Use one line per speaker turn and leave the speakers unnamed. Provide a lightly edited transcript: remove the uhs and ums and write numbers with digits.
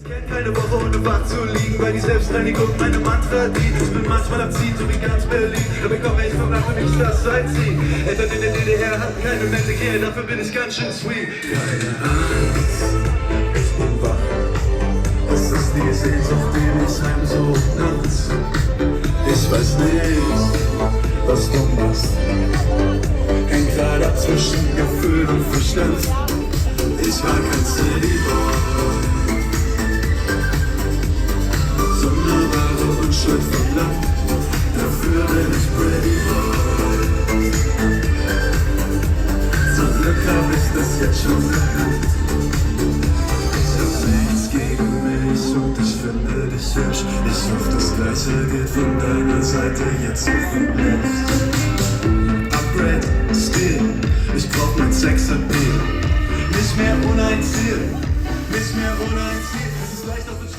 kenn keine Woche ohne wach zu liegen, weil die Selbstreinigung meine Mantra dient. Ich bin manchmal am Ziehen, so wie ganz Berlin. Da bekomme ich vom Land und ich das Sightseeing. Eltern in der DDR hatten keine nette Care, dafür bin ich ganz schön sweet. Keine Angst, ich bin wach. Es ist die Sehnsucht, die mich heimsucht nachts. Ich weiß nicht, was du machst. Häng grad ab zwischen Gefühl und Verstand. Ich war kein Cityboy. Sonderbare Unschuld vom Land, dafür bin ich Pretty Boy. Zum Glück hab ich das jetzt schon erkannt. Ich hab nichts gegen mich und ich finde dich hübsch. Ich hoffe, das Gleiche geht von deiner Seite jetzt hoffentlich. Upgrade, Stil, ich brauch mein Sexappeal. Nicht mehr ohne ein Ziel, nicht mehr ohne ein Ziel. Es ist leicht auf